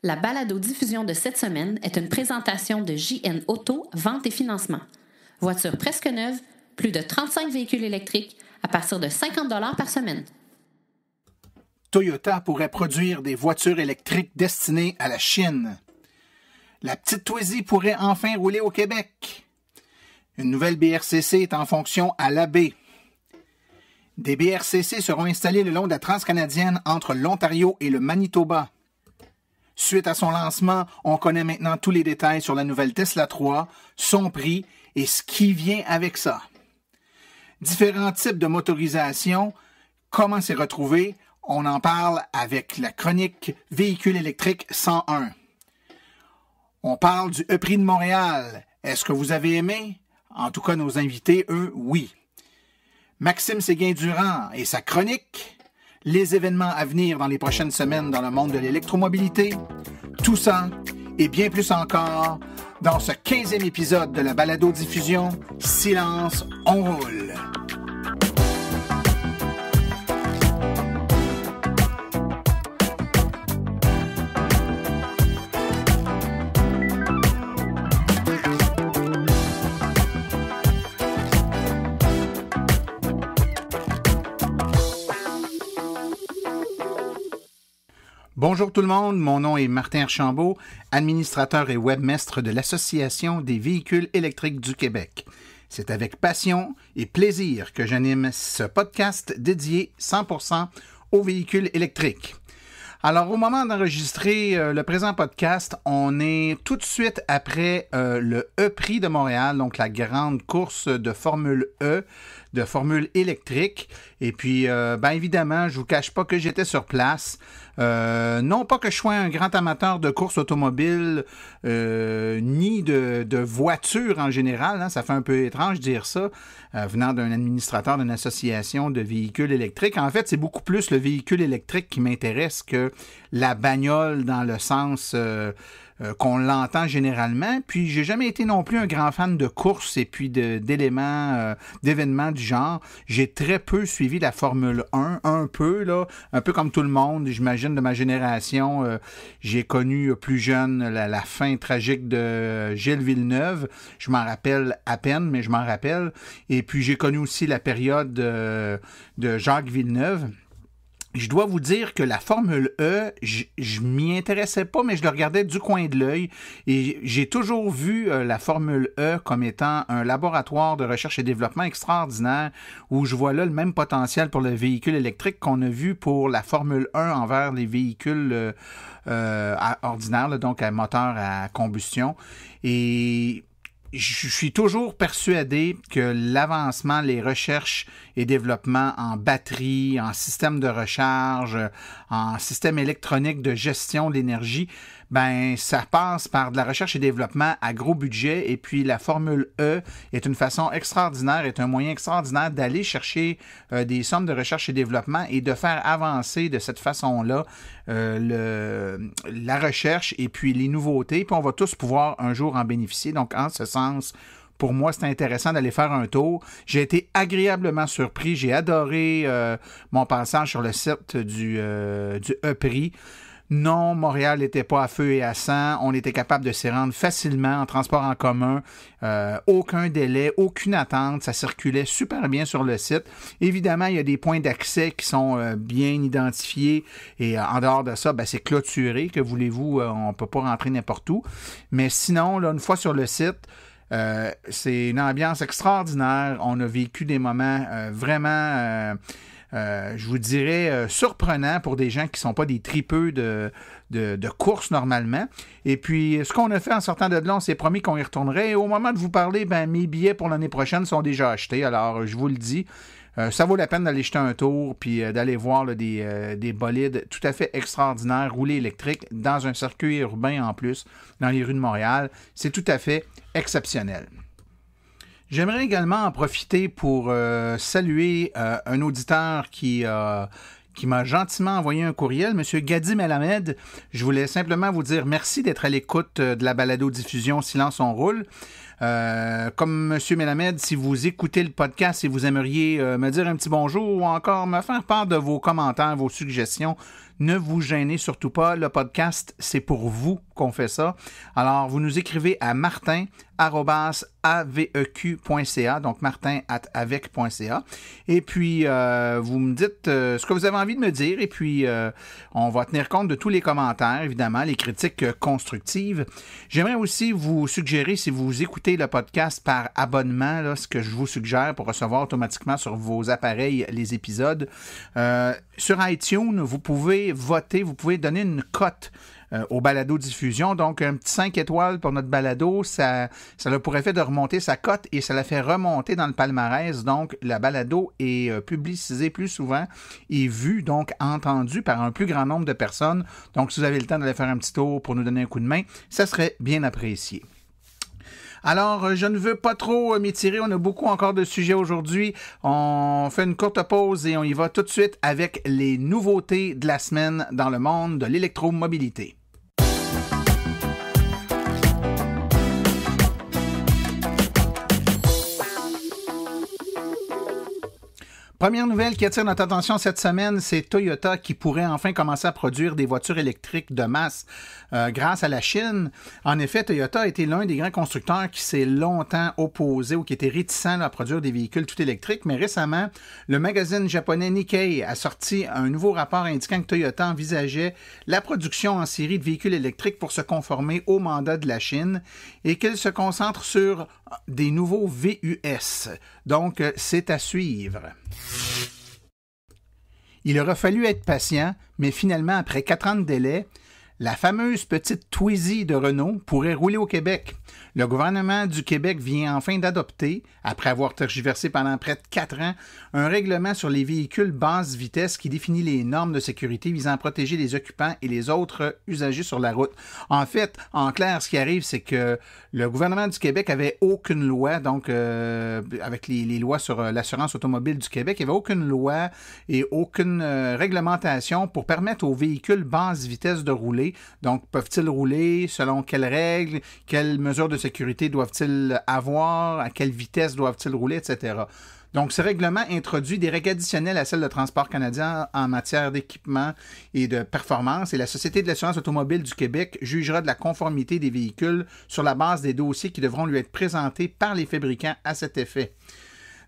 La balado-diffusion de cette semaine est une présentation de JN Auto, vente et financement. Voiture presque neuve, plus de 35 véhicules électriques à partir de 50 $ par semaine. Toyota pourrait produire des voitures électriques destinées à la Chine. La petite Twizy pourrait enfin rouler au Québec. Une nouvelle BRCC est en fonction à la baie. Des BRCC seront installés le long de la transcanadienne entre l'Ontario et le Manitoba. Suite à son lancement, on connaît maintenant tous les détails sur la nouvelle Tesla 3, son prix et ce qui vient avec ça. Différents types de motorisation, comment s'y retrouver, on en parle avec la chronique Véhicule électrique 101. On parle du E-Prix de Montréal. Est-ce que vous avez aimé? En tout cas, nos invités, eux, oui. Maxime Séguin-Durand et sa chronique, les événements à venir dans les prochaines semaines dans le monde de l'électromobilité, tout ça et bien plus encore dans ce 15e épisode de la balado-diffusion Silence, on roule. Bonjour tout le monde, mon nom est Martin Archambault, administrateur et webmestre de l'Association des véhicules électriques du Québec. C'est avec passion et plaisir que j'anime ce podcast dédié 100% aux véhicules électriques. Alors, au moment d'enregistrer le présent podcast, on est tout de suite après le E-Prix de Montréal, donc la grande course de Formule E, de Formule électrique. Et puis, évidemment, je vous cache pas que j'étais sur place. Non pas que je sois un grand amateur de course automobile, ni de voitures en général, hein, ça fait un peu étrange de dire ça, venant d'un administrateur d'une association de véhicules électriques. En fait, c'est beaucoup plus le véhicule électrique qui m'intéresse que la bagnole dans le sens qu'on l'entend généralement. Puis, j'ai jamais été non plus un grand fan de course et puis d'éléments, d'événements du genre. J'ai très peu suivi la Formule 1, un peu comme tout le monde, j'imagine, de ma génération. J'ai connu plus jeune la fin tragique de Gilles Villeneuve. Je m'en rappelle à peine, mais je m'en rappelle. Et puis, j'ai connu aussi la période de Jacques Villeneuve. Je dois vous dire que la Formule E, je m'y intéressais pas, mais je le regardais du coin de l'œil. Et j'ai toujours vu la Formule E comme étant un laboratoire de recherche et développement extraordinaire, où je vois là le même potentiel pour le véhicule électrique qu'on a vu pour la Formule 1 envers les véhicules ordinaires, là, donc à moteur à combustion. Et je suis toujours persuadé que l'avancement, les recherches et développements en batterie, en système de recharge, en système électronique de gestion de l'énergie, ça passe par de la recherche et développement à gros budget. Et puis la Formule E est une façon extraordinaire, est un moyen extraordinaire d'aller chercher des sommes de recherche et développement et de faire avancer de cette façon-là la recherche et puis les nouveautés. Puis on va tous pouvoir un jour en bénéficier. Donc en ce sens, pour moi, c'est intéressant d'aller faire un tour. J'ai été agréablement surpris. J'ai adoré mon passage sur le site du E-Prix. Non, Montréal n'était pas à feu et à sang. On était capable de s'y rendre facilement en transport en commun. Aucun délai, aucune attente. Ça circulait super bien sur le site. Évidemment, il y a des points d'accès qui sont bien identifiés. Et en dehors de ça, c'est clôturé. Que voulez-vous? On ne peut pas rentrer n'importe où. Mais sinon, là, une fois sur le site, c'est une ambiance extraordinaire. On a vécu des moments vraiment... je vous dirais, surprenant pour des gens qui ne sont pas des tripeux de course normalement. Et puis, ce qu'on a fait en sortant de là, on s'est promis qu'on y retournerait. Et au moment de vous parler, mes billets pour l'année prochaine sont déjà achetés. Alors, je vous le dis, ça vaut la peine d'aller jeter un tour puis d'aller voir là, des bolides tout à fait extraordinaires, roulés électriques, dans un circuit urbain en plus, dans les rues de Montréal. C'est tout à fait exceptionnel. J'aimerais également en profiter pour saluer un auditeur qui m'a gentiment envoyé un courriel, M. Gadi Melamed. Je voulais simplement vous dire merci d'être à l'écoute de la balado-diffusion Silence, on roule. Comme M. Melamed, si vous écoutez le podcast et vous aimeriez me dire un petit bonjour ou encore me faire part de vos commentaires, vos suggestions, ne vous gênez surtout pas. Le podcast, c'est pour vous qu'on fait ça. Alors, vous nous écrivez à martin@aveq.ca, donc martin@avec.ca. Et puis, vous me dites ce que vous avez envie de me dire. Et puis, on va tenir compte de tous les commentaires, évidemment, les critiques constructives. J'aimerais aussi vous suggérer, si vous écoutez le podcast par abonnement, là, ce que je vous suggère pour recevoir automatiquement sur vos appareils les épisodes. Sur iTunes, vous pouvez voter, vous pouvez donner une cote au balado-diffusion. Donc, un petit 5 étoiles pour notre balado, ça a pour effet de remonter sa cote et ça la fait remonter dans le palmarès. Donc, la balado est publicisée plus souvent et vue, donc entendue par un plus grand nombre de personnes. Donc, si vous avez le temps d'aller faire un petit tour pour nous donner un coup de main, ça serait bien apprécié. Alors, je ne veux pas trop m'étirer, on a beaucoup encore de sujets aujourd'hui. On fait une courte pause et on y va tout de suite avec les nouveautés de la semaine dans le monde de l'électromobilité. Première nouvelle qui attire notre attention cette semaine, c'est Toyota qui pourrait enfin commencer à produire des voitures électriques de masse grâce à la Chine. En effet, Toyota a été l'un des grands constructeurs qui s'est longtemps opposé ou qui était réticent à produire des véhicules tout électriques, mais récemment, le magazine japonais Nikkei a sorti un nouveau rapport indiquant que Toyota envisageait la production en série de véhicules électriques pour se conformer au mandat de la Chine et qu'il se concentre sur des nouveaux VUS. Donc, c'est à suivre. Il aura fallu être patient, mais finalement, après 4 ans de délai, la fameuse petite Twizy de Renault pourrait rouler au Québec. Le gouvernement du Québec vient enfin d'adopter, après avoir tergiversé pendant près de 4 ans, un règlement sur les véhicules basse vitesse qui définit les normes de sécurité visant à protéger les occupants et les autres usagers sur la route. En fait, en clair, ce qui arrive, c'est que le gouvernement du Québec avait aucune loi, donc avec les lois sur l'assurance automobile du Québec, il n'y avait aucune loi et aucune réglementation pour permettre aux véhicules basse vitesse de rouler. Donc, peuvent-ils rouler? Selon quelles règles? Quelles mesures de sécurité doivent-ils avoir? À quelle vitesse doivent-ils rouler? Etc. Donc, ce règlement introduit des règles additionnelles à celles de Transport canadien en matière d'équipement et de performance et la Société de l'assurance automobile du Québec jugera de la conformité des véhicules sur la base des dossiers qui devront lui être présentés par les fabricants à cet effet.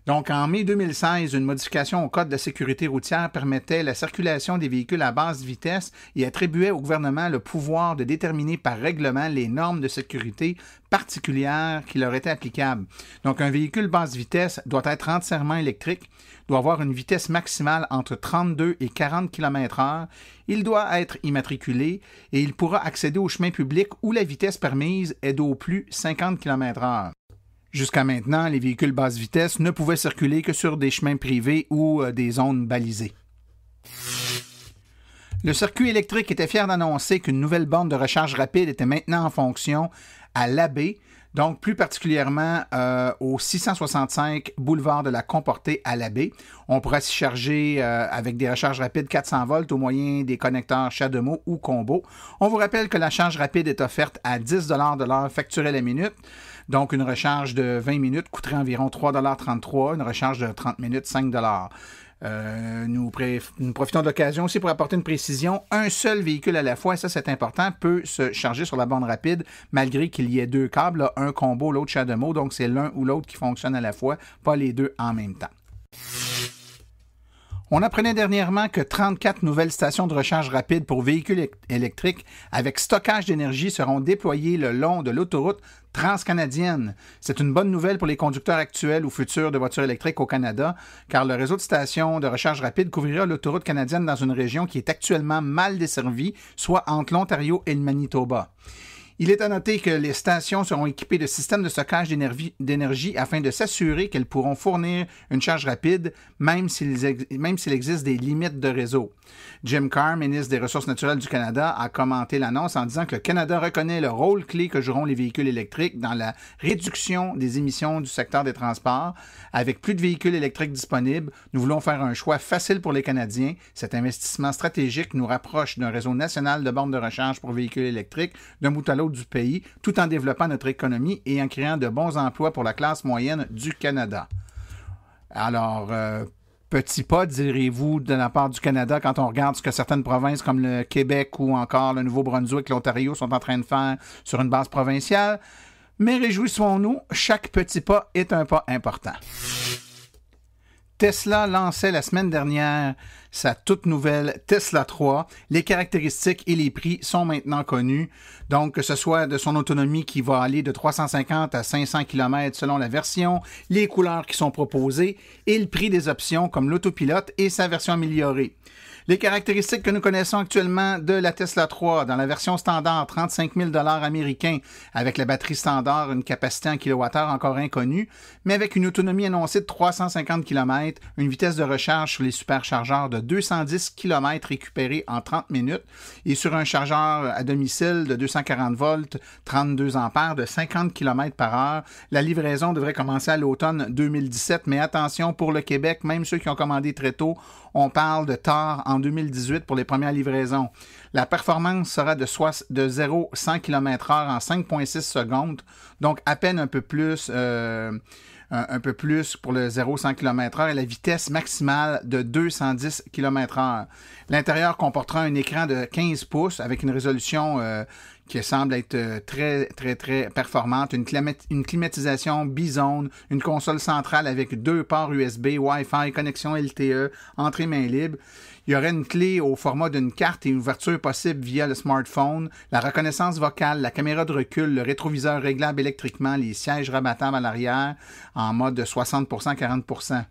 Donc, en mai 2016, une modification au Code de sécurité routière permettait la circulation des véhicules à basse vitesse et attribuait au gouvernement le pouvoir de déterminer par règlement les normes de sécurité particulières qui leur étaient applicables. Donc, un véhicule basse vitesse doit être entièrement électrique, doit avoir une vitesse maximale entre 32 et 40 km/h, il doit être immatriculé et il pourra accéder au chemin public où la vitesse permise est d'au plus 50 km/h. Jusqu'à maintenant, les véhicules basse vitesse ne pouvaient circuler que sur des chemins privés ou des zones balisées. Le circuit électrique était fier d'annoncer qu'une nouvelle borne de recharge rapide était maintenant en fonction à l'Abbé, donc plus particulièrement au 665 boulevard de la Comportée à l'Abbé. On pourra s'y charger avec des recharges rapides 400 volts au moyen des connecteurs CHAdeMO ou Combo. On vous rappelle que la charge rapide est offerte à 10 $ de l'heure facturée la minute. Donc, une recharge de 20 minutes coûterait environ 3,33 $, une recharge de 30 minutes, 5 $. Nous profitons de l'occasion aussi pour apporter une précision. Un seul véhicule à la fois, et ça c'est important, peut se charger sur la borne rapide malgré qu'il y ait 2 câbles, là, un Combo, l'autre CHAdeMO, donc c'est l'un ou l'autre qui fonctionne à la fois, pas les deux en même temps. On apprenait dernièrement que 34 nouvelles stations de recharge rapide pour véhicules électriques avec stockage d'énergie seront déployées le long de l'autoroute transcanadienne. C'est une bonne nouvelle pour les conducteurs actuels ou futurs de voitures électriques au Canada, car le réseau de stations de recharge rapide couvrira l'autoroute canadienne dans une région qui est actuellement mal desservie, soit entre l'Ontario et le Manitoba. Il est à noter que les stations seront équipées de systèmes de stockage d'énergie afin de s'assurer qu'elles pourront fournir une charge rapide, même s'il existe des limites de réseau. Jim Carr, ministre des Ressources naturelles du Canada, a commenté l'annonce en disant que le Canada reconnaît le rôle clé que joueront les véhicules électriques dans la réduction des émissions du secteur des transports. Avec plus de véhicules électriques disponibles, nous voulons faire un choix facile pour les Canadiens. Cet investissement stratégique nous rapproche d'un réseau national de bornes de recharge pour véhicules électriques d'un bout à l'autre l'autre du pays, tout en développant notre économie et en créant de bons emplois pour la classe moyenne du Canada. Alors, petit pas, direz-vous, de la part du Canada, quand on regarde ce que certaines provinces comme le Québec ou encore le Nouveau-Brunswick, l'Ontario sont en train de faire sur une base provinciale. Mais réjouissons-nous, chaque petit pas est un pas important. Tesla lançait la semaine dernière sa toute nouvelle Tesla 3. Les caractéristiques et les prix sont maintenant connus. Donc, que ce soit de son autonomie qui va aller de 350 à 500 km selon la version, les couleurs qui sont proposées et le prix des options comme l'autopilote et sa version améliorée. Les caractéristiques que nous connaissons actuellement de la Tesla 3 dans la version standard, 35 000 $ américains, avec la batterie standard, une capacité en kWh encore inconnue, mais avec une autonomie annoncée de 350 km, une vitesse de recharge sur les superchargeurs de 210 km récupérés en 30 minutes et sur un chargeur à domicile de 240 volts, 32 ampères de 50 km/h. La livraison devrait commencer à l'automne 2017, mais attention pour le Québec, même ceux qui ont commandé très tôt, on parle de tard en 2018 pour les premières livraisons. La performance sera de 0-100 km/h en 5,6 secondes, donc à peine un peu plus pour le 0-100 km/h et la vitesse maximale de 210 km/h. L'intérieur comportera un écran de 15 pouces avec une résolution qui semble être très, très, très performante, une climatisation bizone, une console centrale avec 2 ports USB, Wi-Fi, connexion LTE, entrée main libre. Il y aurait une clé au format d'une carte et une ouverture possible via le smartphone, la reconnaissance vocale, la caméra de recul, le rétroviseur réglable électriquement, les sièges rabattables à l'arrière en mode de 60%, 40%.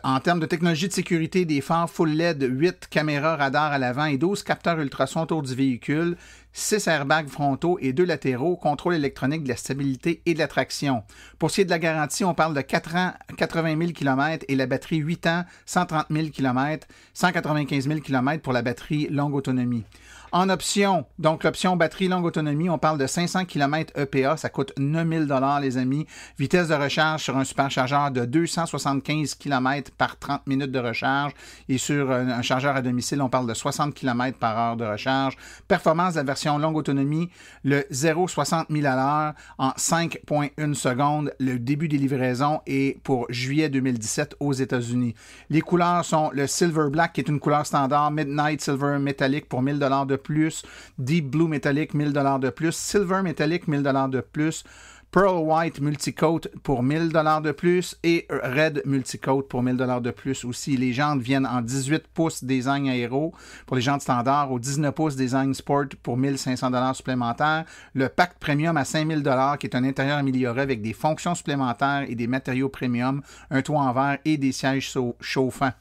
En termes de technologie de sécurité, des phares full LED, 8 caméras radar à l'avant et 12 capteurs ultrasons autour du véhicule, 6 airbags frontaux et 2 latéraux, contrôle électronique de la stabilité et de la traction. Pour ce qui est de la garantie, on parle de 4 ans, 80 000 km et la batterie 8 ans, 130 000 km, 195 000 km pour la batterie longue autonomie. En option, donc l'option batterie longue autonomie, on parle de 500 km EPA, ça coûte 9 000 $ les amis. Vitesse de recharge sur un superchargeur de 275 km par 30 minutes de recharge et sur un chargeur à domicile, on parle de 60 km par heure de recharge. Performance de la version longue autonomie, le 0-60 000 à l'heure en 5,1 secondes. Le début des livraisons est pour juillet 2017 aux États-Unis. Les couleurs sont le Silver Black qui est une couleur standard, Midnight Silver Metallic pour 1 000 $ de plus, Deep Blue Metallic 1 000 $ de plus, Silver Metallic 1 000 $ de plus, Pearl White Multicoat pour 1 000 $ de plus et Red Multicoat pour 1 000 $ de plus aussi. Les jantes viennent en 18 pouces design aéro pour les jantes standards, au 19 pouces design sport pour 1 500 $ supplémentaires. Le pack premium à 5 000 $ qui est un intérieur amélioré avec des fonctions supplémentaires et des matériaux premium, un toit en verre et des sièges chauffants.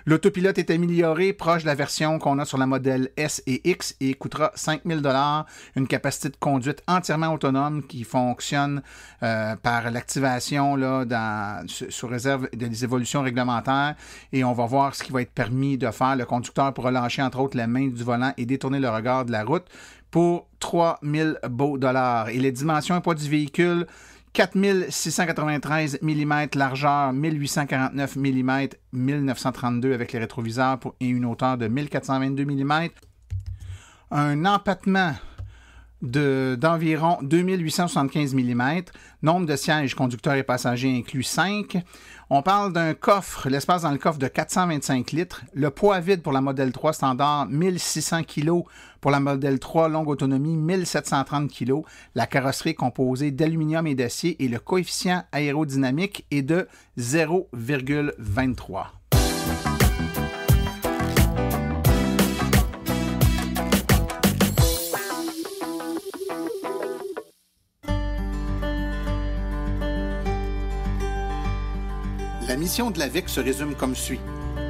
L'autopilote est amélioré, proche de la version qu'on a sur la modèle S et X et coûtera 5 000 $, une capacité de conduite entièrement autonome qui fonctionne par l'activation là, sous réserve des évolutions réglementaires et on va voir ce qui va être permis de faire. Le conducteur pourra lâcher entre autres la main du volant et détourner le regard de la route pour 3 000 beaux $. Et les dimensions et poids du véhicule, 4693 mm largeur, 1849 mm, 1932 avec les rétroviseurs et une hauteur de 1422 mm. Un empattement d'environ 2875 mm. Nombre de sièges conducteurs et passagers inclus 5. On parle d'un coffre, l'espace dans le coffre de 425 litres. Le poids vide pour la Model 3 standard, 1600 kg. Pour la Model 3 longue autonomie, 1730 kg. La carrosserie est composée d'aluminium et d'acier et le coefficient aérodynamique est de 0,23. La mission de l'AVEC se résume comme suit.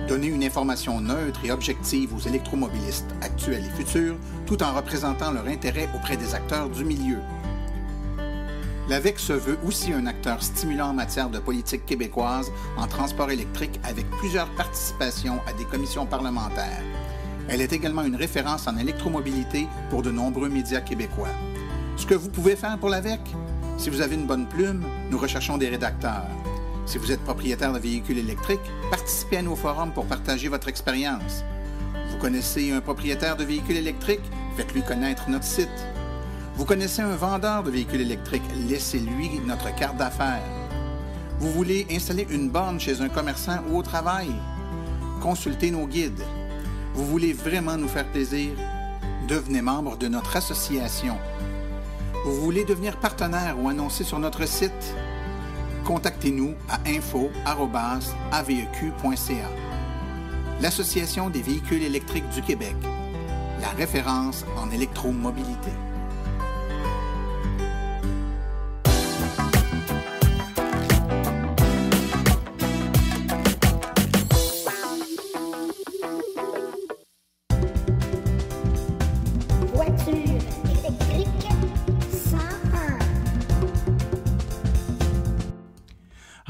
Donner une information neutre et objective aux électromobilistes actuels et futurs, tout en représentant leur intérêt auprès des acteurs du milieu. L'AVEC se veut aussi un acteur stimulant en matière de politique québécoise en transport électrique avec plusieurs participations à des commissions parlementaires. Elle est également une référence en électromobilité pour de nombreux médias québécois. Ce que vous pouvez faire pour l'AVEC? Si vous avez une bonne plume, nous recherchons des rédacteurs. Si vous êtes propriétaire de véhicules électriques, participez à nos forums pour partager votre expérience. Vous connaissez un propriétaire de véhicules électriques? Faites-lui connaître notre site. Vous connaissez un vendeur de véhicules électriques, laissez-lui notre carte d'affaires. Vous voulez installer une borne chez un commerçant ou au travail? Consultez nos guides. Vous voulez vraiment nous faire plaisir? Devenez membre de notre association. Vous voulez devenir partenaire ou annoncer sur notre site? Contactez-nous à info@aveq.ca. L'Association des véhicules électriques du Québec, la référence en électromobilité.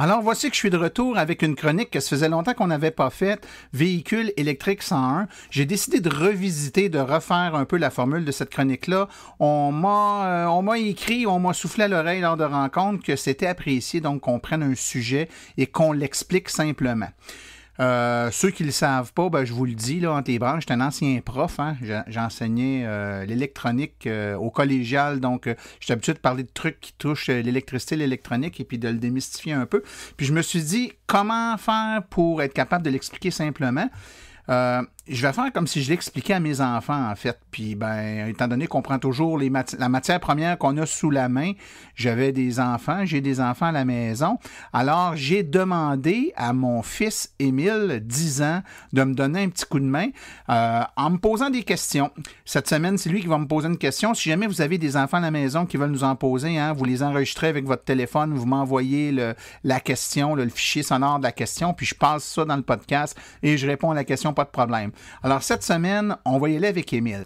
Alors, voici que je suis de retour avec une chronique que ça faisait longtemps qu'on n'avait pas faite, Véhicule électrique 101. J'ai décidé de revisiter, de refaire un peu la formule de cette chronique-là. On m'a écrit, on m'a soufflé à l'oreille lors de rencontres que c'était apprécié, donc qu'on prenne un sujet et qu'on l'explique simplement. Ceux qui ne le savent pas, ben, je vous le dis, là, entre les branches, j'étais un ancien prof, hein? J'enseignais l'électronique au collégial, donc j'étais habitué de parler de trucs qui touchent l'électricité, l'électronique, et puis de le démystifier un peu. Puis je me suis dit, comment faire pour être capable de l'expliquer simplement? Je vais faire comme si je l'expliquais à mes enfants, en fait. Puis, ben, étant donné qu'on prend toujours la matière première qu'on a sous la main, j'ai des enfants à la maison. Alors, j'ai demandé à mon fils Émile, 10 ans, de me donner un petit coup de main en me posant des questions. Cette semaine, c'est lui qui va me poser une question. Si jamais vous avez des enfants à la maison qui veulent nous en poser, hein, vous les enregistrez avec votre téléphone, vous m'envoyez la question, le fichier sonore de la question, puis je passe ça dans le podcast et je réponds à la question, pas de problème. Alors, cette semaine, on va y aller avec Émile.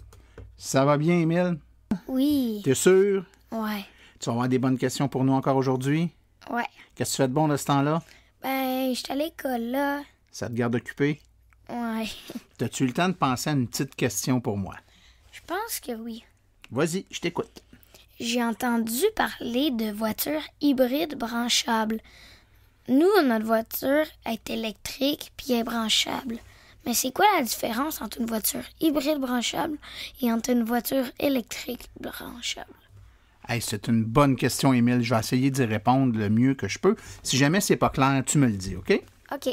Ça va bien, Émile? Oui. T'es sûr? Ouais. Tu vas avoir des bonnes questions pour nous encore aujourd'hui? Ouais. Qu'est-ce que tu fais de bon de ce temps-là? Ben, je suis à l'école, là. Ça te garde occupé? Ouais. T'as-tu eu le temps de penser à une petite question pour moi? Je pense que oui. Vas-y, je t'écoute. J'ai entendu parler de voitures hybrides branchables. Nous, notre voiture est électrique puis est branchable. Mais c'est quoi la différence entre une voiture hybride branchable et entre une voiture électrique branchable? Hey, c'est une bonne question, Émile. Je vais essayer d'y répondre le mieux que je peux. Si jamais c'est pas clair, tu me le dis, OK? OK.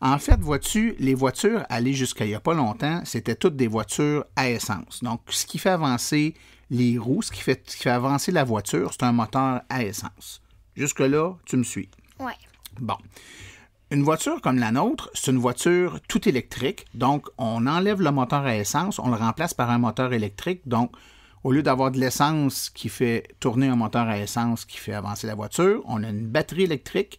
En fait, vois-tu, les voitures allées jusqu'à il n'y a pas longtemps, c'était toutes des voitures à essence. Donc, ce qui fait avancer les roues, ce qui fait avancer la voiture, c'est un moteur à essence. Jusque-là, tu me suis? Ouais. Bon. Une voiture comme la nôtre, c'est une voiture tout électrique. Donc, on enlève le moteur à essence, on le remplace par un moteur électrique. Donc, au lieu d'avoir de l'essence qui fait tourner un moteur à essence qui fait avancer la voiture, on a une batterie électrique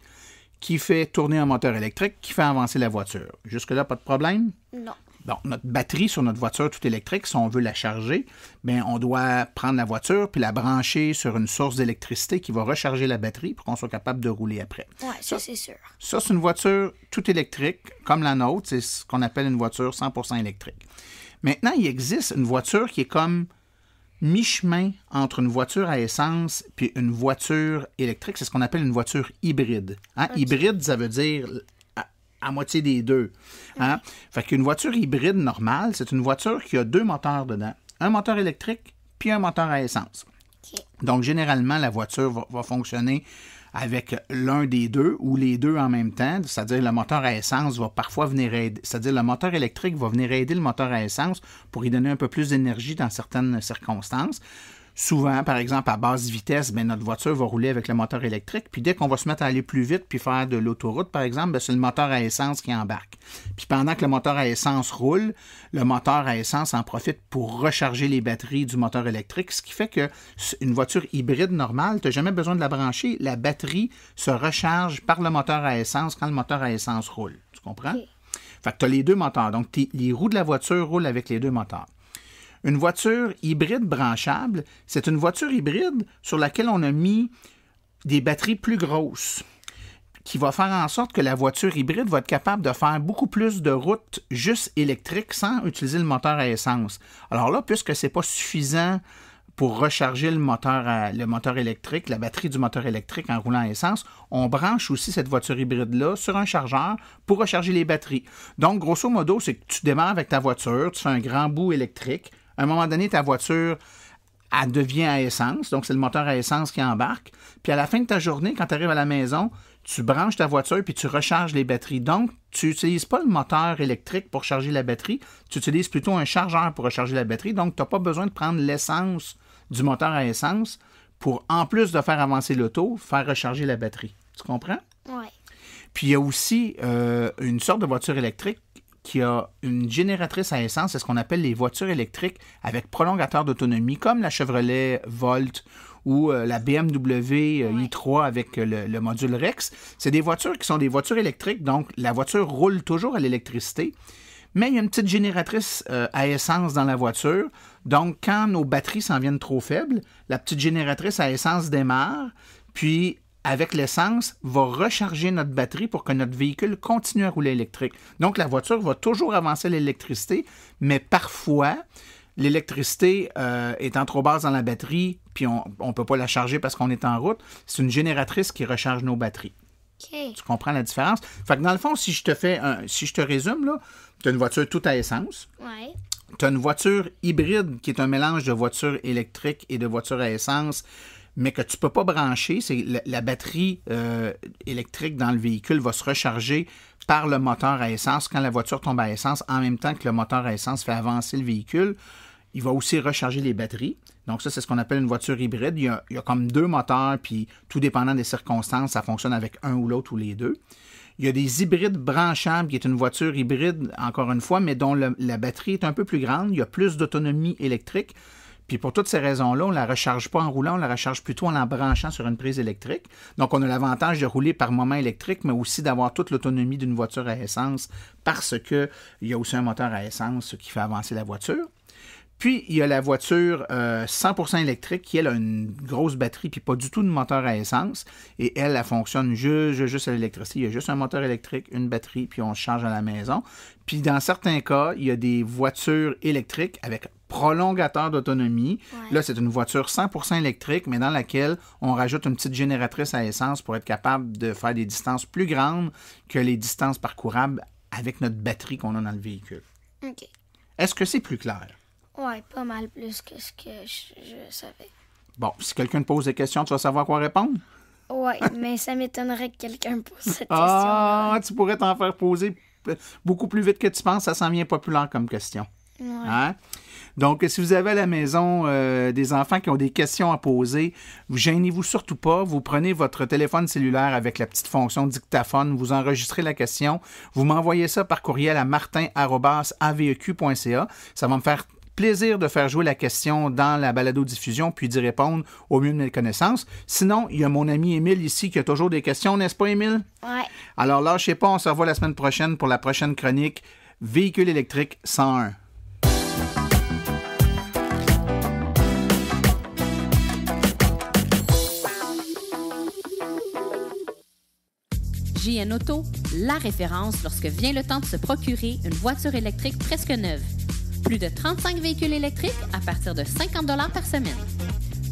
qui fait tourner un moteur électrique qui fait avancer la voiture. Jusque-là, pas de problème? Non. Bon, notre batterie sur notre voiture toute électrique, si on veut la charger, bien, on doit prendre la voiture puis la brancher sur une source d'électricité qui va recharger la batterie pour qu'on soit capable de rouler après. Ouais, ça c'est sûr. Ça, c'est une voiture toute électrique, comme la nôtre. C'est ce qu'on appelle une voiture 100% électrique. Maintenant, il existe une voiture qui est comme mi-chemin entre une voiture à essence puis une voiture électrique. C'est ce qu'on appelle une voiture hybride. Hein? Okay. Hybride, ça veut dire à moitié des deux. Hein? Fait qu'une voiture hybride normale, c'est une voiture qui a deux moteurs dedans. Un moteur électrique puis un moteur à essence. Okay. Donc, généralement, la voiture va fonctionner avec l'un des deux ou les deux en même temps, c'est-à-dire le moteur à essence va parfois venir aider, c'est-à-dire le moteur électrique va venir aider le moteur à essence pour y donner un peu plus d'énergie dans certaines circonstances. Souvent, par exemple, à basse vitesse, bien, notre voiture va rouler avec le moteur électrique. Puis dès qu'on va se mettre à aller plus vite puis faire de l'autoroute, par exemple, bien, c'est le moteur à essence qui embarque. Puis pendant que le moteur à essence roule, le moteur à essence en profite pour recharger les batteries du moteur électrique, ce qui fait qu'une voiture hybride normale, tu n'as jamais besoin de la brancher. La batterie se recharge par le moteur à essence quand le moteur à essence roule. Tu comprends? Okay. Fait que tu as les deux moteurs. Donc, les roues de la voiture roulent avec les deux moteurs. Une voiture hybride branchable, c'est une voiture hybride sur laquelle on a mis des batteries plus grosses, qui va faire en sorte que la voiture hybride va être capable de faire beaucoup plus de routes juste électriques sans utiliser le moteur à essence. Alors là, puisque ce n'est pas suffisant pour recharger le moteur électrique, la batterie du moteur électrique en roulant à essence, on branche aussi cette voiture hybride-là sur un chargeur pour recharger les batteries. Donc, grosso modo, c'est que tu démarres avec ta voiture, tu fais un grand bout électrique. À un moment donné, ta voiture elle devient à essence, donc c'est le moteur à essence qui embarque. Puis à la fin de ta journée, quand tu arrives à la maison, tu branches ta voiture puis tu recharges les batteries. Donc, tu n'utilises pas le moteur électrique pour charger la batterie, tu utilises plutôt un chargeur pour recharger la batterie. Donc, tu n'as pas besoin de prendre l'essence du moteur à essence pour, en plus de faire avancer l'auto, faire recharger la batterie. Tu comprends? Oui. Puis, il y a aussi une sorte de voiture électrique qui a une génératrice à essence, c'est ce qu'on appelle les voitures électriques avec prolongateur d'autonomie, comme la Chevrolet Volt ou la BMW i3 avec le module Rex. C'est des voitures qui sont des voitures électriques, donc la voiture roule toujours à l'électricité, mais il y a une petite génératrice à essence dans la voiture. Donc, quand nos batteries s'en viennent trop faibles, la petite génératrice à essence démarre, puis avec l'essence, va recharger notre batterie pour que notre véhicule continue à rouler électrique. Donc, la voiture va toujours avancer l'électricité, mais parfois, l'électricité étant trop basse dans la batterie, puis on ne peut pas la charger parce qu'on est en route, c'est une génératrice qui recharge nos batteries. OK. Tu comprends la différence? Fait que dans le fond, si je te résume, là, tu as une voiture toute à essence. Oui. Tu as une voiture hybride qui est un mélange de voiture électrique et de voiture à essence, mais que tu ne peux pas brancher. C'est la batterie électrique dans le véhicule va se recharger par le moteur à essence. Quand la voiture tombe à essence, en même temps que le moteur à essence fait avancer le véhicule, il va aussi recharger les batteries. Donc ça, c'est ce qu'on appelle une voiture hybride. Il y a comme deux moteurs, puis tout dépendant des circonstances, ça fonctionne avec un ou l'autre ou les deux. Il y a des hybrides branchables, qui est une voiture hybride, encore une fois, mais dont la batterie est un peu plus grande. Il y a plus d'autonomie électrique. Puis pour toutes ces raisons-là, on ne la recharge pas en roulant, on la recharge plutôt en la branchant sur une prise électrique. Donc, on a l'avantage de rouler par moment électrique, mais aussi d'avoir toute l'autonomie d'une voiture à essence parce qu'il y a aussi un moteur à essence qui fait avancer la voiture. Puis, il y a la voiture 100% électrique qui, elle, a une grosse batterie puis pas du tout de moteur à essence. Et elle fonctionne juste à l'électricité. Il y a juste un moteur électrique, une batterie, puis on se charge à la maison. Puis, dans certains cas, il y a des voitures électriques avec prolongateur d'autonomie. Ouais. Là, c'est une voiture 100% électrique, mais dans laquelle on rajoute une petite génératrice à essence pour être capable de faire des distances plus grandes que les distances parcourables avec notre batterie qu'on a dans le véhicule. OK. Est-ce que c'est plus clair? Oui, pas mal plus que ce que je savais. Bon, si quelqu'un te pose des questions, tu vas savoir quoi répondre? Oui, mais ça m'étonnerait que quelqu'un me pose cette Ah, question-là. tu pourrais t'en faire poser beaucoup plus vite que tu penses. Ça s'en vient populaire comme question. Ouais. Hein? Donc, si vous avez à la maison des enfants qui ont des questions à poser, gênez-vous surtout pas. Vous prenez votre téléphone cellulaire avec la petite fonction dictaphone, vous enregistrez la question, vous m'envoyez ça par courriel à martin@aveq.ca. Ça va me faire plaisir de faire jouer la question dans la balado-diffusion puis d'y répondre au mieux de mes connaissances. Sinon, il y a mon ami Émile ici qui a toujours des questions, n'est-ce pas, Émile? Ouais. Alors lâchez pas, on se revoit la semaine prochaine pour la prochaine chronique Véhicule électrique 101. JN Auto, la référence lorsque vient le temps de se procurer une voiture électrique presque neuve. Plus de 35 véhicules électriques à partir de 50 $ par semaine.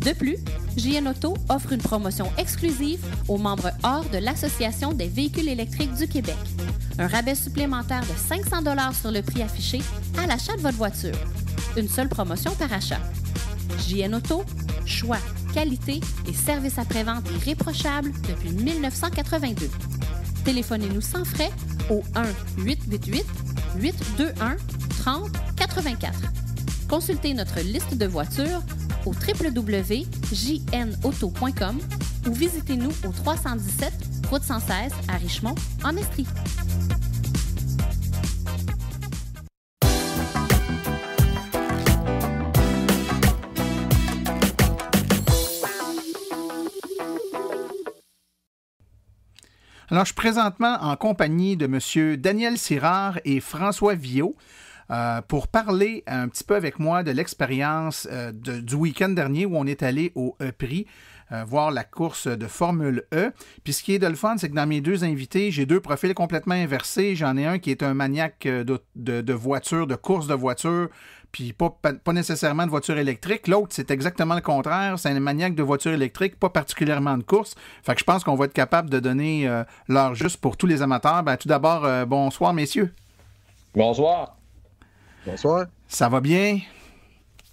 De plus, JN Auto offre une promotion exclusive aux membres hors de l'Association des véhicules électriques du Québec. Un rabais supplémentaire de 500 $ sur le prix affiché à l'achat de votre voiture. Une seule promotion par achat. JN Auto, choix, qualité et service après-vente irréprochable depuis 1982. Téléphonez-nous sans frais au 1-888-821-3084. Consultez notre liste de voitures au www.jnauto.com ou visitez-nous au 317 Route 116 à Richmond, en Estrie. Alors, je suis présentement en compagnie de M. Daniel Sirard et François Viault pour parler un petit peu avec moi de l'expérience du week-end dernier où on est allé au E-Prix voir la course de Formule E. Puis ce qui est de le fun, c'est que dans mes deux invités, j'ai deux profils complètement inversés. J'en ai un qui est un maniaque de voitures, de courses de voitures, puis pas nécessairement de voitures électriques. L'autre, c'est exactement le contraire. C'est un maniaque de voitures électriques, pas particulièrement de course. Fait que je pense qu'on va être capable de donner l'heure juste pour tous les amateurs. Ben, tout d'abord, bonsoir, messieurs. Bonsoir. Bonsoir. Ça va bien?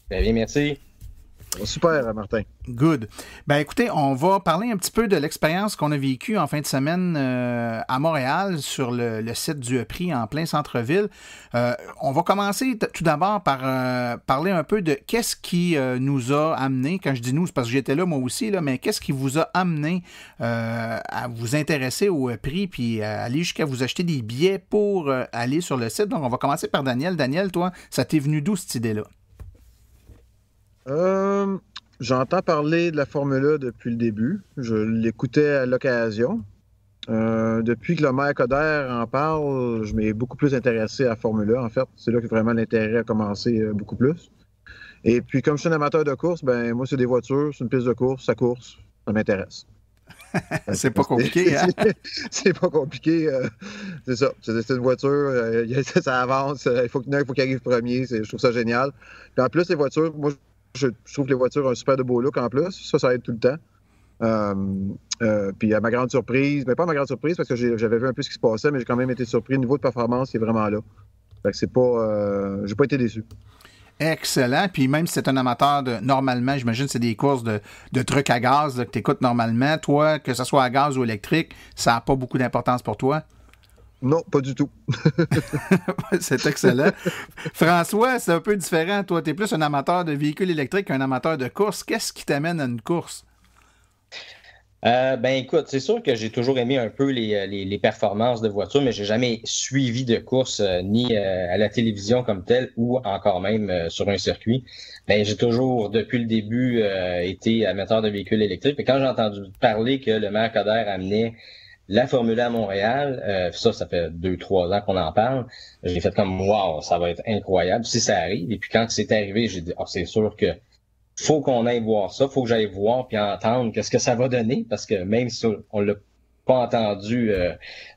Très bien, merci. Super, Martin. Good. Ben écoutez, on va parler un petit peu de l'expérience qu'on a vécue en fin de semaine à Montréal sur le site du EPRI en plein centre-ville. On va commencer tout d'abord par parler un peu de qu'est-ce qui nous a amené, quand je dis nous, c'est parce que j'étais là moi aussi, là, mais qu'est-ce qui vous a amené à vous intéresser au EPRI puis à aller jusqu'à vous acheter des billets pour aller sur le site. Donc on va commencer par Daniel. Daniel, toi, ça t'est venu d'où cette idée-là? J'entends parler de la Formule 1 depuis le début. Je l'écoutais à l'occasion. Depuis que le maire Coderre en parle, je m'ai beaucoup plus intéressé à la Formule 1, en fait. C'est là que vraiment l'intérêt a commencé beaucoup plus. Et puis, comme je suis un amateur de course, ben moi, c'est des voitures, c'est une piste de course, ça course, ça m'intéresse. C'est pas compliqué, hein? C'est pas compliqué. C'est ça. C'est une voiture, ça avance, il faut qu'il arrive premier. Je trouve ça génial. Puis en plus, les voitures, moi, je trouve que les voitures ont un super de beau look en plus. Ça aide tout le temps. Puis à ma grande surprise, mais pas à ma grande surprise parce que j'avais vu un peu ce qui se passait, mais j'ai quand même été surpris. Le niveau de performance, c'est vraiment là. Fait que c'est pas... j'ai pas été déçu. Excellent. Puis même si c'est un amateur normalement, j'imagine que c'est des courses de trucs à gaz là, que tu écoutes normalement. Toi, que ce soit à gaz ou électrique, ça n'a pas beaucoup d'importance pour toi? Non, pas du tout. C'est excellent. François, c'est un peu différent. Toi, tu es plus un amateur de véhicules électriques qu'un amateur de course. Qu'est-ce qui t'amène à une course? Écoute, c'est sûr que j'ai toujours aimé un peu les performances de voitures, mais j'ai jamais suivi de course ni à la télévision comme telle ou encore même sur un circuit. J'ai toujours, depuis le début, été amateur de véhicules électriques. Et quand j'ai entendu parler que le maire Coderre amenait la Formule 1 à Montréal, ça fait 2-3 ans qu'on en parle, j'ai fait comme « wow, ça va être incroyable si ça arrive ». Et puis quand c'est arrivé, j'ai dit « c'est sûr que faut qu'on aille voir ça, faut que j'aille voir puis entendre qu'est-ce que ça va donner », parce que même si on l'a pas entendu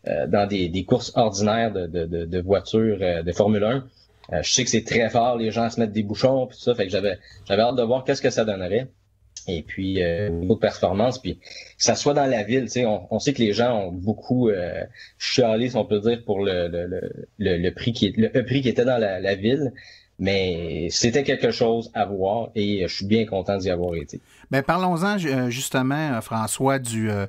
dans des courses ordinaires de voitures de Formule 1, je sais que c'est très fort, les gens se mettent des bouchons puis tout ça, fait que j'avais hâte de voir qu'est-ce que ça donnerait. Et puis, niveau de performance, puis que ça soit dans la ville, tu sais, on sait que les gens ont beaucoup chialé, si on peut dire, pour le prix qui était dans la ville, mais c'était quelque chose à voir et je suis bien content d'y avoir été. Bien, parlons-en justement, François, de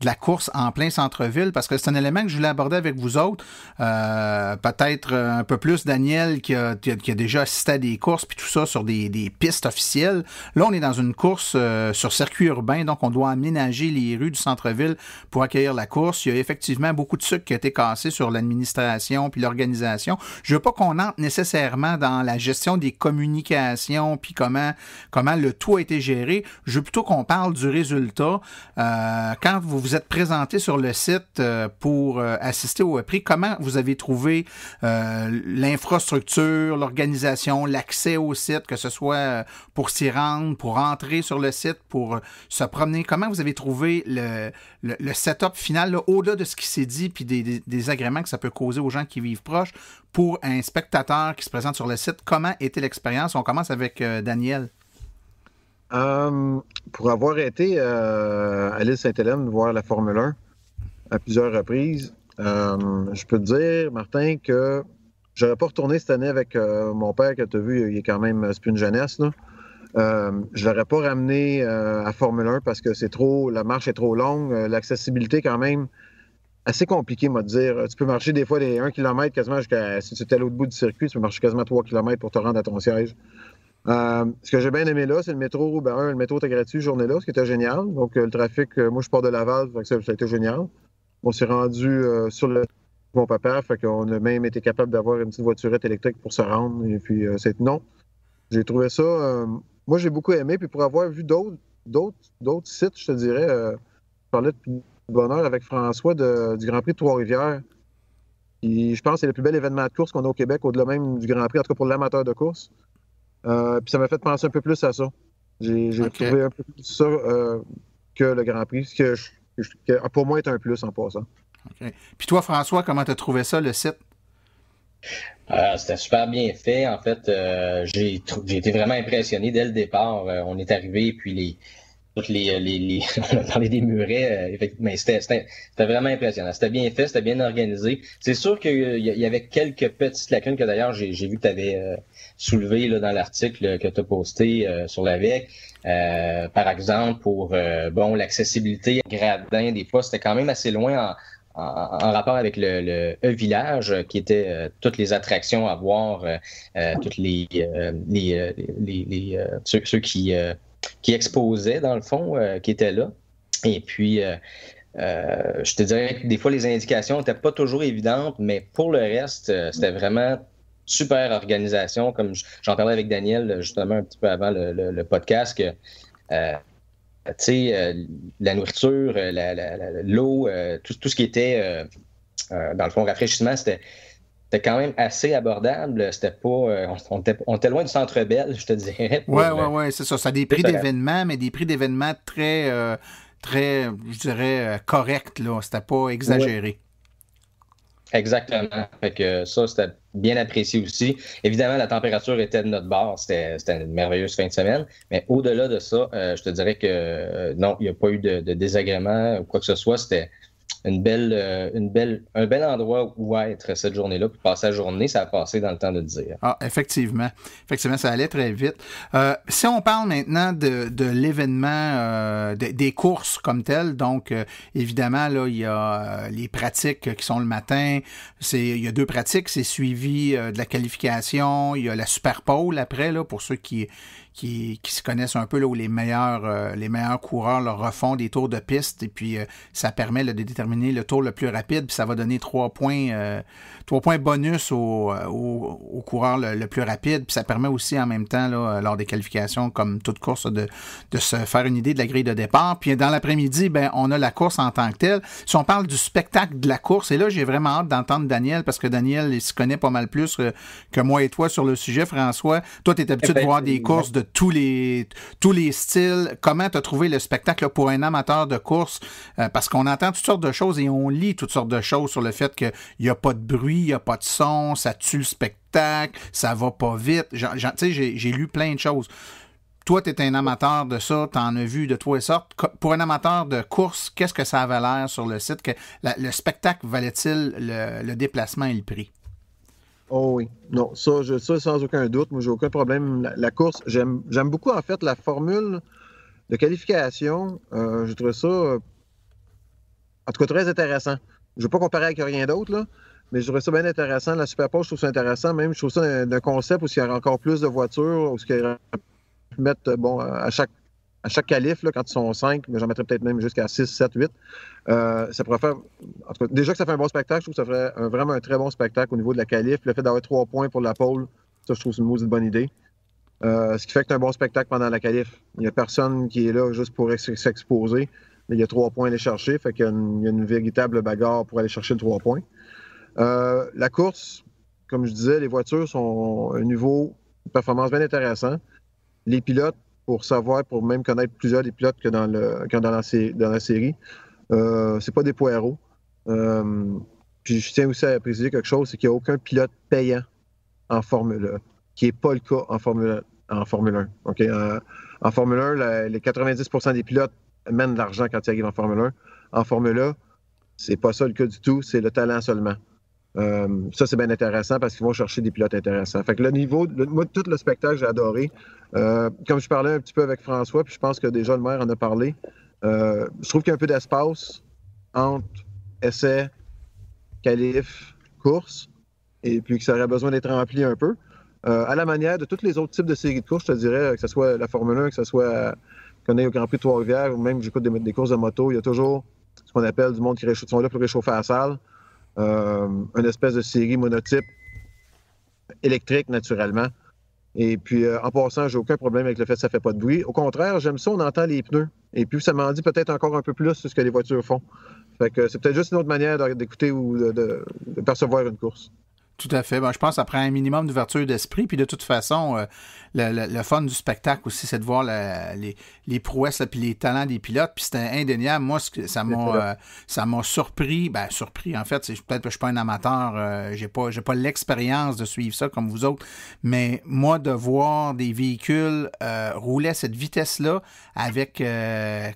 la course en plein centre-ville, parce que c'est un élément que je voulais aborder avec vous autres. Peut-être un peu plus Daniel qui a déjà assisté à des courses puis tout ça sur des pistes officielles. Là, on est dans une course sur circuit urbain, donc on doit aménager les rues du centre-ville pour accueillir la course. Il y a effectivement beaucoup de sucre qui a été cassé sur l'administration puis l'organisation. Je veux pas qu'on entre nécessairement dans la gestion des communications puis comment le tout a été géré. Je veux plutôt qu'on parle du résultat. Quand vous êtes présenté sur le site pour assister au EPRI, comment vous avez trouvé l'infrastructure, l'organisation, l'accès au site, que ce soit pour s'y rendre, pour entrer sur le site, pour se promener? Comment vous avez trouvé le setup final, là, au-delà de ce qui s'est dit puis des agréments que ça peut causer aux gens qui vivent proches, pour un spectateur qui se présente sur le site? Comment était l'expérience? On commence avec Daniel. Pour avoir été à l'île Sainte-Hélène voir la Formule 1 à plusieurs reprises, je peux te dire, Martin, que j'aurais pas retourné cette année avec mon père, que tu as vu, il est quand même, c'est plus une jeunesse, là. Je l'aurais pas ramené à Formule 1 parce que la marche est trop longue, l'accessibilité quand même assez compliquée, moi, de dire. Tu peux marcher des fois des 1 km quasiment si tu es à l'autre bout du circuit, tu peux marcher quasiment 3 km pour te rendre à ton siège. Ce que j'ai bien aimé là, c'est le métro. Le métro était gratuit cette journée-là, ce qui était génial. Donc, le trafic, moi, je pars de Laval, ça a été génial. On s'est rendu sur le mon papa, fait qu'on a même été capable d'avoir une petite voiturette électrique pour se rendre. Et puis, non. J'ai trouvé ça... moi, j'ai beaucoup aimé. Puis, pour avoir vu d'autres sites, je te dirais, je parlais de bonheur avec François du Grand Prix de Trois-Rivières. Et je pense que c'est le plus bel événement de course qu'on a au Québec, au-delà même du Grand Prix, en tout cas pour l'amateur de course. Puis ça m'a fait penser un peu plus à ça. J'ai trouvé un peu plus ça que le Grand Prix, ce que pour moi est un plus en passant. Okay. Puis toi, François, comment tu as trouvé ça, le site? C'était super bien fait. En fait, j'ai été vraiment impressionné dès le départ. On est arrivé, puis toutes on a parlé des murets, mais c'était vraiment impressionnant. C'était bien fait, c'était bien organisé. C'est sûr qu'il y avait quelques petites lacunes que d'ailleurs j'ai vu que tu avais soulevé là, dans l'article que tu as posté sur l'AVEC. Par exemple, pour l'accessibilité gradin, des fois, c'était quand même assez loin en rapport avec le E-Village, qui était toutes les attractions à voir, toutes ceux qui exposaient, dans le fond, qui étaient là. Et puis, je te dirais que des fois, les indications n'étaient pas toujours évidentes, mais pour le reste, c'était vraiment super organisation. Comme j'en parlais avec Daniel, justement, un petit peu avant le podcast, que la nourriture, l'eau, tout ce qui était, dans le fond, rafraîchissement, c'était quand même assez abordable. C'était pas, on était loin du Centre Bell, je te dirais. Oui, c'est ça. Ça a des prix d'événements, mais des prix d'événements très, je dirais, corrects, là. C'était pas exagéré. Ouais. Exactement. Fait que ça, c'était bien apprécié aussi. Évidemment, la température était de notre bord. C'était une merveilleuse fin de semaine. Mais au-delà de ça, je te dirais que non, il n'y a pas eu de désagrément ou quoi que ce soit. C'était un bel endroit où être cette journée-là. Pour passer la journée, ça a passé dans le temps de dire. Ah, effectivement. Effectivement, ça allait très vite. Si on parle maintenant de l'événement, des courses comme telles, donc évidemment, là, il y a les pratiques qui sont le matin. Il y a 2 pratiques. C'est suivi de la qualification. Il y a la Super Pole après, là, pour ceux qui se connaissent un peu, là, où les meilleurs coureurs là, refont des tours de piste, et puis ça permet là, de déterminer le tour le plus rapide, puis ça va donner 3 points bonus au coureur le plus rapide, puis ça permet aussi en même temps, là, lors des qualifications, comme toute course, de se faire une idée de la grille de départ. Puis dans l'après-midi, on a la course en tant que telle. Si on parle du spectacle de la course, et là, j'ai vraiment hâte d'entendre Daniel, parce que Daniel, il se connaît pas mal plus que moi et toi sur le sujet, François. Toi, tu es habitué de voir des courses de tous les styles. Comment tu as trouvé le spectacle là, pour un amateur de course? Parce qu'on entend toutes sortes de choses et on lit toutes sortes de choses sur le fait qu'il n'y a pas de bruit, il n'y a pas de son, ça tue le spectacle, ça va pas vite. J'ai lu plein de choses. Toi, tu es un amateur de ça, tu en as vu de toutes sortes. Pour un amateur de course, qu'est-ce que ça avait l'air sur le site? Le spectacle valait-il le déplacement et le prix? Oh oui. Non, ça, sans aucun doute. Moi, j'ai aucun problème. La course, j'aime beaucoup, en fait, la formule de qualification. Je trouve ça, en tout cas, très intéressant. Je ne veux pas comparer avec rien d'autre, là, mais je trouve ça bien intéressant. La Super Pole, je trouve ça intéressant. Même, je trouve ça d'un concept où il y aurait encore plus de voitures, où il y aurait pu mettre, à chaque qualif, là, quand ils sont 5, mais j'en mettrais peut-être même jusqu'à 6, 7, 8. Ça pourrait faire... En tout cas, déjà que ça fait un bon spectacle, je trouve que ça ferait vraiment un très bon spectacle au niveau de la qualif. Le fait d'avoir 3 points pour la pole, ça, je trouve que c'est une maudite bonne idée. Ce qui fait que c'est un bon spectacle pendant la qualif. Il n'y a personne qui est là juste pour s'exposer. Mais il y a 3 points à aller chercher, fait qu'il y a une véritable bagarre pour aller chercher le 3 points. La course, comme je disais, les voitures sont à un niveau de performance bien intéressant. Les pilotes, pour même connaître plusieurs des pilotes que dans la série, c'est pas des poireaux. Puis je tiens aussi à préciser quelque chose, c'est qu'il n'y a aucun pilote payant en Formule 1, qui n'est pas le cas en Formule 1. Okay? En Formule 1, les 90% des pilotes mènent de l'argent quand ils arrivent en Formule 1. En Formule 1, c'est pas ça le cas du tout, c'est le talent seulement. Ça, c'est bien intéressant parce qu'ils vont chercher des pilotes intéressants. Fait que moi, tout le spectacle, j'ai adoré. Comme je parlais un petit peu avec François, puis je pense que déjà le maire en a parlé, je trouve qu'il y a un peu d'espace entre essai, qualif, course, et puis que ça aurait besoin d'être rempli un peu. À la manière de tous les autres types de séries de courses, je te dirais, que ce soit la Formule 1, que ce soit qu'on ait au Grand Prix de Trois-Rivières, ou même que j'écoute des courses de moto, il y a toujours ce qu'on appelle du monde qui sont là pour réchauffer la salle. Une espèce de série monotype électrique, naturellement. Et puis, en passant, j'ai aucun problème avec le fait que ça ne fait pas de bruit. Au contraire, j'aime ça, on entend les pneus. Et puis, ça m'en dit peut-être encore un peu plus sur ce que les voitures font. Fait que c'est peut-être juste une autre manière d'écouter ou de percevoir une course. Tout à fait. Ben, je pense que ça prend un minimum d'ouverture d'esprit. Puis de toute façon, le fun du spectacle aussi, c'est de voir les prouesses et les talents des pilotes. Puis c'était indéniable. Moi, ça m'a surpris. Ben, surpris, en fait. Peut-être que je ne suis pas un amateur. J'ai pas l'expérience de suivre ça comme vous autres. Mais moi, de voir des véhicules rouler à cette vitesse-là avec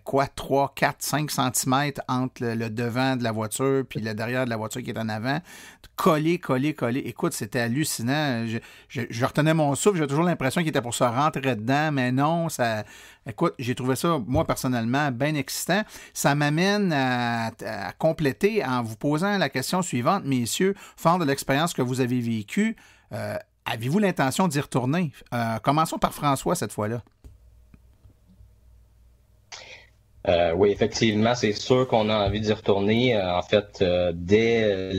3, 4, 5 cm entre le devant de la voiture puis le derrière de la voiture qui est en avant, collé. Écoute, c'était hallucinant. Je retenais mon souffle. J'ai toujours l'impression qu'il était pour se rentrer dedans, mais non, écoute, j'ai trouvé ça, moi, personnellement, bien excitant. Ça m'amène à compléter en vous posant la question suivante, messieurs, fort de l'expérience que vous avez vécue, avez-vous l'intention d'y retourner? Commençons par François cette fois-là. Oui, effectivement, c'est sûr qu'on a envie d'y retourner. En fait, dès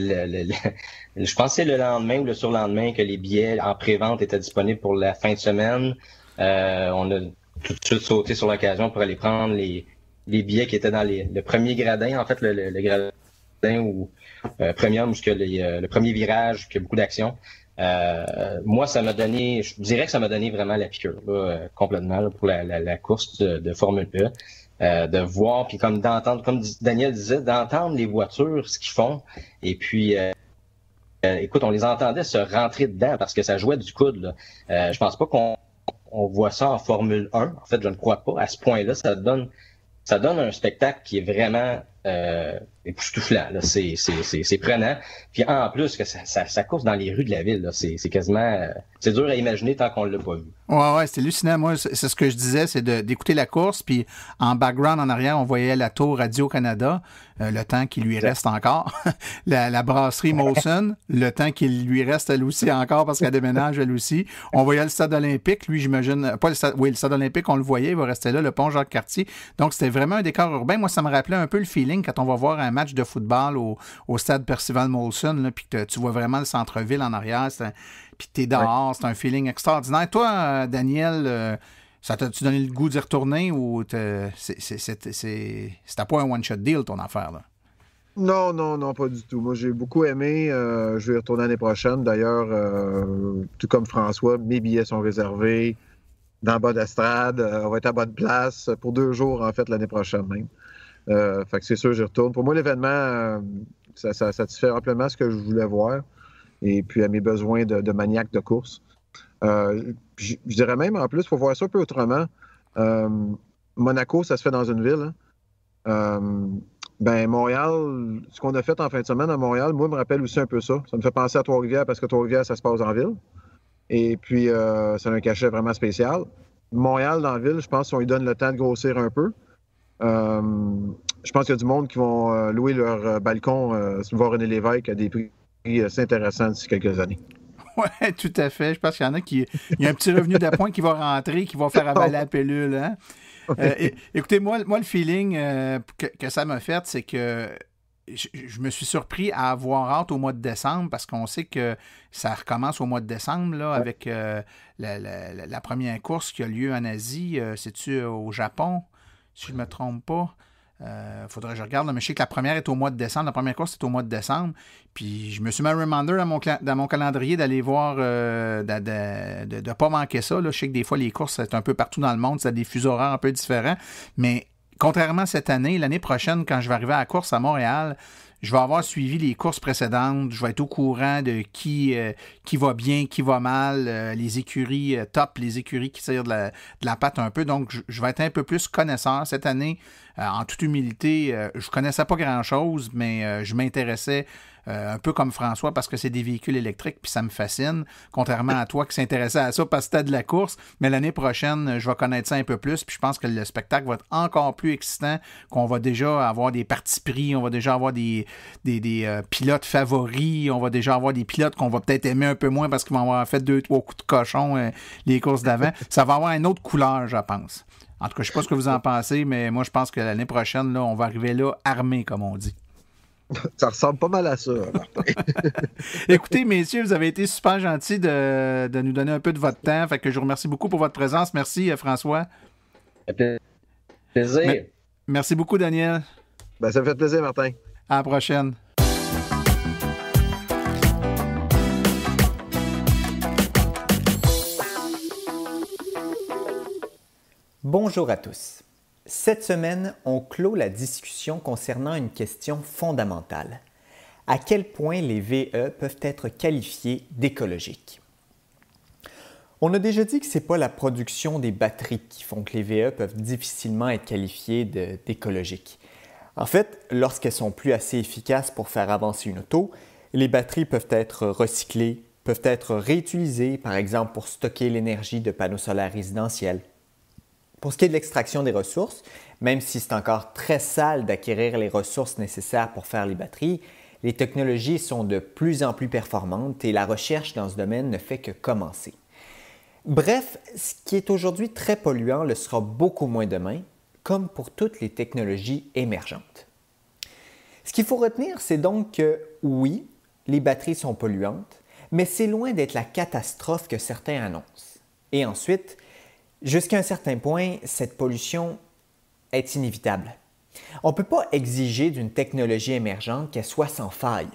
je pense que c'est le lendemain ou le surlendemain que les billets en pré-vente étaient disponibles pour la fin de semaine. On a tout de suite sauté sur l'occasion pour aller prendre les billets qui étaient dans le premier gradin, en fait, le gradin ou premium, jusqu'à le premier virage, qui a beaucoup d'action. Moi, je dirais que ça m'a donné vraiment la piqûre, là, complètement, là, pour la course de Formule E. De voir, puis d'entendre, comme Daniel disait, d'entendre les voitures, ce qu'ils font. Et puis, écoute, on les entendait se rentrer dedans parce que ça jouait du coude, là. Je pense pas qu'on voit ça en Formule 1. En fait, je ne crois pas. À ce point-là, ça donne un spectacle qui est vraiment époustouflant, là. C'est prenant. Puis en plus, que ça course dans les rues de la ville, là. C'est quasiment... c'est dur à imaginer tant qu'on l'a pas vu. Ouais, c'est hallucinant. Moi, c'est ce que je disais, c'est d'écouter la course, puis en background, en arrière, on voyait la tour Radio-Canada, le temps qu'il lui reste encore. la brasserie Molson, le temps qu'il lui reste elle aussi encore, parce qu'elle déménage elle aussi. On voyait le stade olympique, lui, j'imagine, pas le stade olympique, on le voyait, il va rester là, le pont Jacques-Cartier. Donc, c'était vraiment un décor urbain. Moi, ça me rappelait un peu le feeling quand on va voir un match de football au stade Percival Molson, puis que tu vois vraiment le centre-ville en arrière. Puis t'es dehors, c'est un feeling extraordinaire. Toi, Daniel, ça t'a-tu donné le goût d'y retourner ou c'était pas un one-shot deal, ton affaire, là? Non, pas du tout. Moi, j'ai beaucoup aimé. Je vais y retourner l'année prochaine. D'ailleurs, tout comme François, mes billets sont réservés dans le bas d'estrade. On va être à bonne place pour 2 jours, en fait, l'année prochaine même. Fait que c'est sûr, j'y retourne. Pour moi, l'événement, ça satisfait amplement ce que je voulais voir. Et puis à mes besoins de maniaque de course. Je dirais même, en plus, il faut voir ça un peu autrement. Monaco, ça se fait dans une ville. Montréal, ce qu'on a fait en fin de semaine à Montréal, moi, me rappelle aussi un peu ça. Ça me fait penser à Trois-Rivières parce que Trois-Rivières, ça se passe en ville. Et puis, c'est un cachet vraiment spécial. Montréal, dans la ville, je pense qu'on lui donne le temps de grossir un peu. Je pense qu'il y a du monde qui vont louer leur balcon, voir René Lévesque à des prix assez intéressant d'ici quelques années. Oui, tout à fait. Je pense qu'il y en a il y a un petit revenu d'appoint qui va rentrer, qui va faire avaler la pilule. Hein? Écoutez, moi, le feeling que ça m'a fait, c'est que je me suis surpris à avoir hâte au mois de décembre parce qu'on sait que ça recommence au mois de décembre là, avec la première course qui a lieu en Asie. C'est-tu au Japon, si je ne me trompe pas? Faudrait que je regarde, là, mais je sais que la première est au mois de décembre. La première course est au mois de décembre. Puis je me suis mis un reminder dans mon calendrier d'aller voir, de ne pas manquer ça. Là. Je sais que des fois, les courses, c'est un peu partout dans le monde. Ça a des fuseaux horaires un peu différents. Mais contrairement à cette année, l'année prochaine, quand je vais arriver à la course à Montréal, je vais avoir suivi les courses précédentes. Je vais être au courant de qui va bien, qui va mal, les écuries top, les écuries qui tirent de la patte un peu. Donc, je vais être un peu plus connaisseur cette année. En toute humilité, je connaissais pas grand-chose, mais je m'intéressais un peu comme François parce que c'est des véhicules électriques puis ça me fascine, contrairement à toi qui s'intéressait à ça parce que c'était de la course. Mais l'année prochaine, je vais connaître ça un peu plus puis je pense que le spectacle va être encore plus excitant, qu'on va déjà avoir des partis pris, on va déjà avoir des pilotes favoris, on va déjà avoir des pilotes qu'on va peut-être aimer un peu moins parce qu'ils vont avoir fait 2-3 coups de cochon les courses d'avant. Ça va avoir une autre couleur, je pense. En tout cas, je ne sais pas ce que vous en pensez, mais moi, je pense que l'année prochaine, là, on va arriver là armé, comme on dit. Ça ressemble pas mal à ça, Martin. Écoutez, messieurs, vous avez été super gentils de nous donner un peu de votre temps. Fait que je vous remercie beaucoup pour votre présence. Merci, François. Plaisir. Merci beaucoup, Daniel. Ça me fait plaisir, Martin. À la prochaine. Bonjour à tous. Cette semaine, on clôt la discussion concernant une question fondamentale. À quel point les VE peuvent être qualifiés d'écologiques? On a déjà dit que ce n'est pas la production des batteries qui font que les VE peuvent difficilement être qualifiées d'écologiques. En fait, lorsqu'elles sont plus assez efficaces pour faire avancer une auto, les batteries peuvent être recyclées, peuvent être réutilisées, par exemple pour stocker l'énergie de panneaux solaires résidentiels. Pour ce qui est de l'extraction des ressources, même si c'est encore très sale d'acquérir les ressources nécessaires pour faire les batteries, les technologies sont de plus en plus performantes et la recherche dans ce domaine ne fait que commencer. Bref, ce qui est aujourd'hui très polluant le sera beaucoup moins demain, comme pour toutes les technologies émergentes. Ce qu'il faut retenir, c'est donc que oui, les batteries sont polluantes, mais c'est loin d'être la catastrophe que certains annoncent. Et ensuite, jusqu'à un certain point, cette pollution est inévitable. On ne peut pas exiger d'une technologie émergente qu'elle soit sans faille.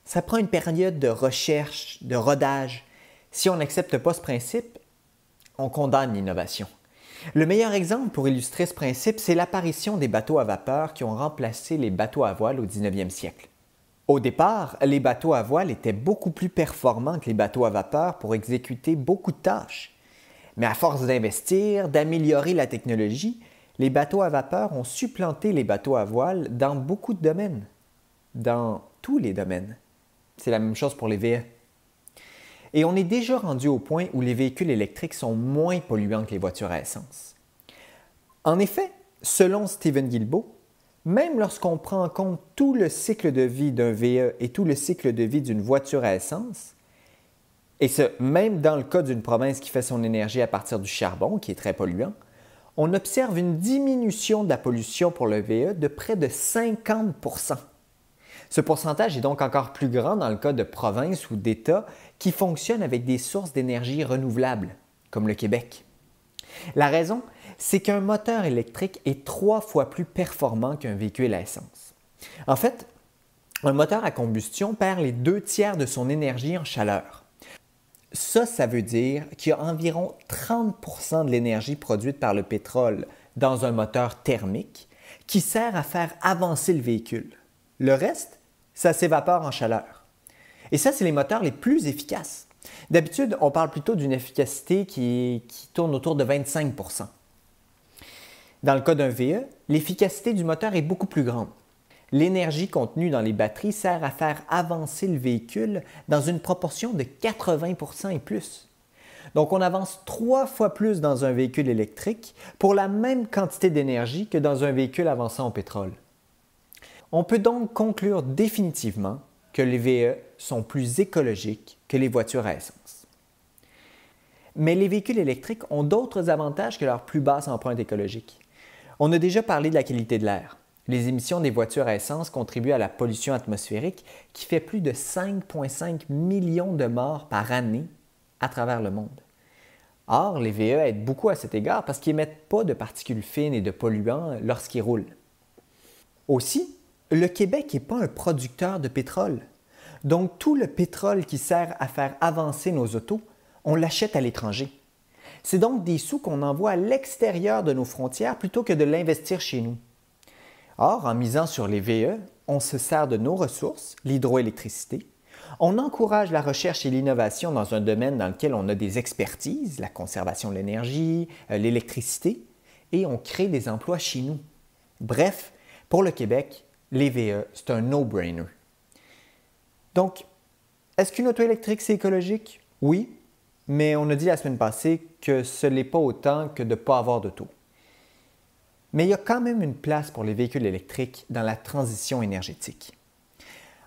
Ça prend une période de recherche, de rodage. Si on n'accepte pas ce principe, on condamne l'innovation. Le meilleur exemple pour illustrer ce principe, c'est l'apparition des bateaux à vapeur qui ont remplacé les bateaux à voile au 19e siècle. Au départ, les bateaux à voile étaient beaucoup plus performants que les bateaux à vapeur pour exécuter beaucoup de tâches. Mais à force d'investir, d'améliorer la technologie, les bateaux à vapeur ont supplanté les bateaux à voile dans beaucoup de domaines. Dans tous les domaines. C'est la même chose pour les VE. Et on est déjà rendu au point où les véhicules électriques sont moins polluants que les voitures à essence. En effet, selon Stephen Guilbeault, même lorsqu'on prend en compte tout le cycle de vie d'un VE et tout le cycle de vie d'une voiture à essence, et ce, même dans le cas d'une province qui fait son énergie à partir du charbon, qui est très polluant, on observe une diminution de la pollution pour le VE de près de 50 %. Ce pourcentage est donc encore plus grand dans le cas de provinces ou d'États qui fonctionnent avec des sources d'énergie renouvelables, comme le Québec. La raison, c'est qu'un moteur électrique est 3 fois plus performant qu'un véhicule à essence. En fait, un moteur à combustion perd les 2/3 de son énergie en chaleur. Ça veut dire qu'il y a environ 30 % de l'énergie produite par le pétrole dans un moteur thermique qui sert à faire avancer le véhicule. Le reste, ça s'évapore en chaleur. Et ça, c'est les moteurs les plus efficaces. D'habitude, on parle plutôt d'une efficacité qui tourne autour de 25 %. Dans le cas d'un VE, l'efficacité du moteur est beaucoup plus grande. L'énergie contenue dans les batteries sert à faire avancer le véhicule dans une proportion de 80 % et plus. Donc, on avance 3 fois plus dans un véhicule électrique pour la même quantité d'énergie que dans un véhicule avançant au pétrole. On peut donc conclure définitivement que les VE sont plus écologiques que les voitures à essence. Mais les véhicules électriques ont d'autres avantages que leur plus basse empreinte écologique. On a déjà parlé de la qualité de l'air. Les émissions des voitures à essence contribuent à la pollution atmosphérique qui fait plus de 5,5 millions de morts par année à travers le monde. Or, les VE aident beaucoup à cet égard parce qu'ils n'émettent pas de particules fines et de polluants lorsqu'ils roulent. Aussi, le Québec n'est pas un producteur de pétrole. Donc, tout le pétrole qui sert à faire avancer nos autos, on l'achète à l'étranger. C'est donc des sous qu'on envoie à l'extérieur de nos frontières plutôt que de l'investir chez nous. Or, en misant sur les VE, on se sert de nos ressources, l'hydroélectricité. On encourage la recherche et l'innovation dans un domaine dans lequel on a des expertises, la conservation de l'énergie, l'électricité, et on crée des emplois chez nous. Bref, pour le Québec, les VE, c'est un no-brainer. Donc, est-ce qu'une auto électrique, c'est écologique? Oui, mais on a dit la semaine passée que ce n'est pas autant que de ne pas avoir d'auto. Mais il y a quand même une place pour les véhicules électriques dans la transition énergétique.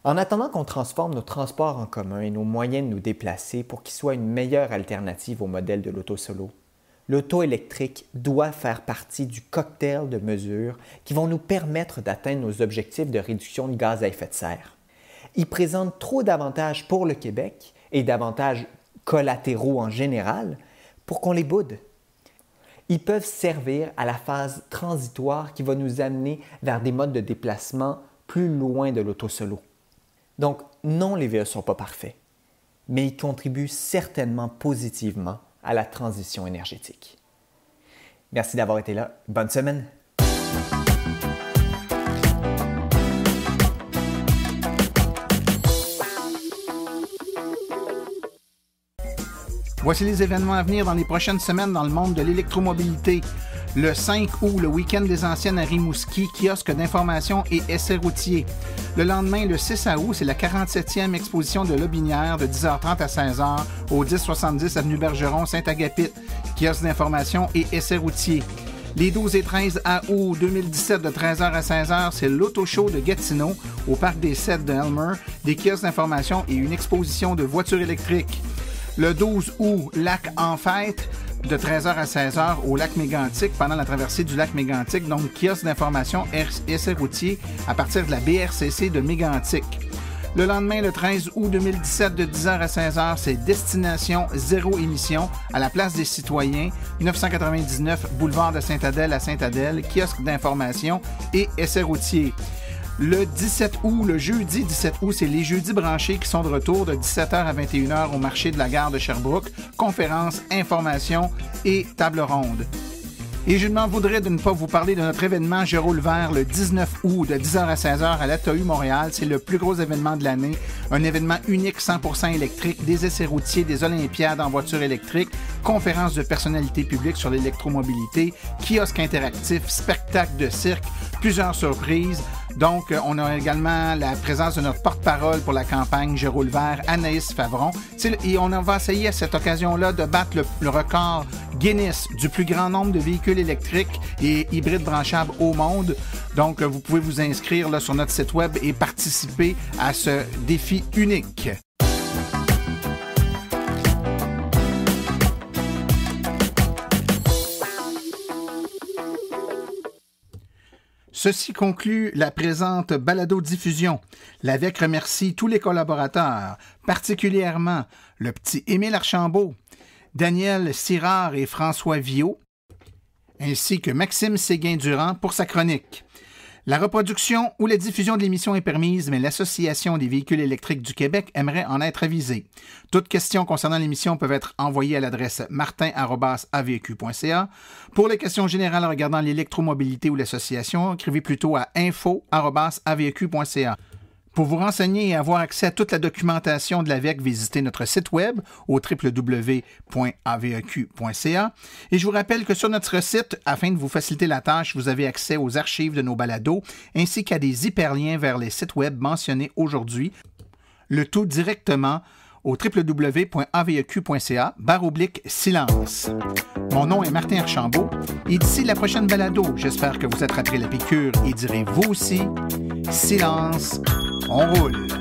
En attendant qu'on transforme nos transports en commun et nos moyens de nous déplacer pour qu'ils soient une meilleure alternative au modèle de l'auto solo, l'auto électrique doit faire partie du cocktail de mesures qui vont nous permettre d'atteindre nos objectifs de réduction de gaz à effet de serre. Ils présentent trop d'avantages pour le Québec et d'avantages collatéraux en général pour qu'on les boude. Ils peuvent servir à la phase transitoire qui va nous amener vers des modes de déplacement plus loin de l'auto solo. Donc, non, les VE ne sont pas parfaits, mais ils contribuent certainement positivement à la transition énergétique. Merci d'avoir été là. Bonne semaine. Voici les événements à venir dans les prochaines semaines dans le monde de l'électromobilité. Le 5 août, le week-end des anciennes à Rimouski, kiosque d'information et essais routiers. Le lendemain, le 6 août, c'est la 47e exposition de Lobinière de 10h30 à 16h au 1070 avenue Bergeron, Saint-Agapit, kiosque d'information et essais routiers. Les 12 et 13 août 2017 de 13h à 16h, c'est l'Auto-Show de Gatineau au Parc des Sept de Elmer, des kiosques d'information et une exposition de voitures électriques. Le 12 août, lac en fête, de 13h à 16h au lac Mégantic pendant la traversée du lac Mégantic, donc kiosque d'information essais routiers à partir de la BRCC de Mégantic. Le lendemain, le 13 août 2017, de 10h à 16h, c'est Destination Zéro Émission à la Place des Citoyens, 999 boulevard de Sainte-Adèle à Sainte-Adèle, kiosque d'information et essais routiers. Le 17 août, le jeudi 17 août, c'est les jeudis branchés qui sont de retour de 17h à 21h au marché de la gare de Sherbrooke. Conférences, informations et table ronde. Et je m'en voudrais de ne pas vous parler de notre événement Je roule vert le 19 août de 10h à 16h à l'ATAU Montréal. C'est le plus gros événement de l'année. Un événement unique 100% électrique, des essais routiers, des olympiades en voiture électrique, conférences de personnalités publiques sur l'électromobilité, kiosque interactif, spectacle de cirque, plusieurs surprises. Donc, on a également la présence de notre porte-parole pour la campagne Je roule vert, Anaïs Favron. Et on va essayer à cette occasion-là de battre le record Guinness du plus grand nombre de véhicules électriques et hybrides branchables au monde. Donc, vous pouvez vous inscrire là, sur notre site web et participer à ce défi unique. Ceci conclut la présente balado-diffusion. L'AVEQ remercie tous les collaborateurs, particulièrement le petit Émile Archambault, Daniel Sirard et François Viault, ainsi que Maxime Séguin-Durand pour sa chronique. La reproduction ou la diffusion de l'émission est permise, mais l'Association des véhicules électriques du Québec aimerait en être avisée. Toutes questions concernant l'émission peuvent être envoyées à l'adresse martin@aveq.ca. Pour les questions générales regardant l'électromobilité ou l'association, écrivez plutôt à info@aveq.ca. Pour vous renseigner et avoir accès à toute la documentation de l'AVEQ, visitez notre site web au www.aveq.ca. Et je vous rappelle que sur notre site, afin de vous faciliter la tâche, vous avez accès aux archives de nos balados ainsi qu'à des hyperliens vers les sites web mentionnés aujourd'hui, le tout directement au www.aveq.ca/silence. Mon nom est Martin Archambault et d'ici la prochaine balado, j'espère que vous attraperez la piqûre et direz vous aussi, silence, on roule.